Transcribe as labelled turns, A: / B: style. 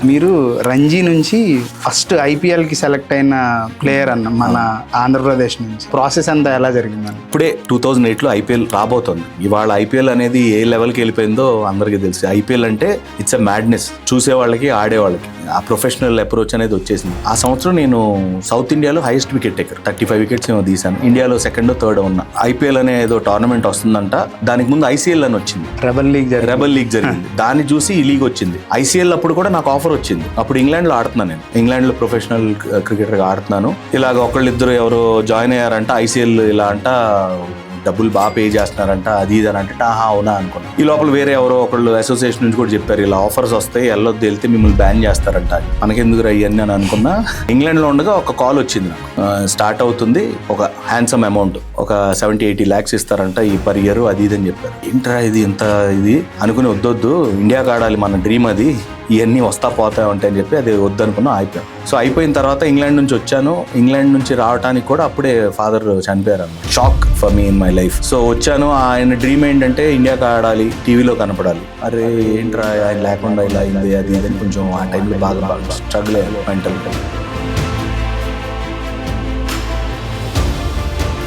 A: మీరు రంజీ నుంచి first ఐపీఎల్కి select అయిన ప్లేయర్ అన్న మన ఆంధ్రప్రదేశ్ నుంచి. ప్రాసెస్ అంతా ఎలా జరిగిందని?
B: ఇప్పుడే 2008లో ఐపీఎల్ రాబోతుంది. ఇవాళ ఐపీఎల్ అనేది ఏ లెవెల్కి వెళ్ళిపోయిందో అందరికీ తెలుసు. ఐపీఎల్ అంటే ఇట్స్ ఎ మ్యాడ్నెస్. చూసేవాళ్ళకి ఆడేవాళ్ళకి ఆ ప్రొఫెషనల్ అప్రోచ్ అనేది వచ్చేసింది. ఆ సంవత్సరం నేను సౌత్ ఇండియాలో హైయెస్ట్ వికెట్ టేకర్ 35 వికెట్స్ ఏమో తీశాను. ఇండియాలో సెకండ్ థర్డ్ ఉన్నా. ఐపీఎల్ అనే ఏదో టోర్నమెంట్ వస్తుందంట. దానికి ముందు ఐసీఎల్ అని వచ్చింది, రెబల్ లీగ్ జరిగింది. దాన్ని చూసి ఈ లీగ్ వచ్చింది. ఐసీఎల్ అప్పుడు కూడా నాకు ఆఫర్ వచ్చింది. అప్పుడు ఇంగ్లాండ్ లో ఆడుతున్నాను. నేను ఇంగ్లాండ్ లో ప్రొఫెషనల్ క్రికెటర్ గా ఆడుతున్నాను. ఇలాగ ఒకళ్ళిద్దరు ఎవరో జాయిన్ అయ్యారంట. ఐసీఎల్ ఇలా అంట డబ్బులు బాగా పే చేస్తున్నారంట, అది ఇది అని అంటే అవునా అనుకున్నాను. ఈ లోపల వేరే ఎవరో ఒకళ్ళు అసోసియేషన్ నుంచి కూడా చెప్పారు, ఇలా ఆఫర్స్ వస్తాయి, వెళ్ళొద్దు, వెళ్తే మిమ్మల్ని బ్యాన్ చేస్తారంట. మనకెందుకు అయ్యని అని అనుకున్నా. ఇంగ్లాండ్ లో ఉండగా ఒక కాల్ వచ్చింది నాకు. స్టార్ట్ అవుతుంది, ఒక హ్యాండ్సమ్ అమౌంట్, ఒక 70-80 lakhs ఇస్తారంట ఈ పర్ ఇయర్, అది ఇది అని చెప్పారు. ఏంట్రా ఇది ఇంత ఇది అనుకుని వద్దొద్దు, ఇండియాకి ఆడాలి, మన డ్రీమ్ అది, ఇవన్నీ వస్తా పోతా ఉంటాయని చెప్పి అది వద్దనుకున్నా అయిపోయాను. సో అయిపోయిన తర్వాత ఇంగ్లాండ్ నుంచి వచ్చాను. ఇంగ్లాండ్ నుంచి రావడానికి కూడా అప్పుడే ఫాదర్ చనిపోయారు అన్నమాట. Shock for me in my life. So వచ్చాను. ఆయన డ్రీమ్ ఏంటంటే ఇండియాకి ఆడాలి, టీవీలో కనపడాలి. అరే ఏంట్రా ఆయన లేకుండా ఇలా అయింది, అది ఇది కొంచెం ఆ టైంలో బాగా స్ట్రగుల్ అయ్యాను మెంటల్.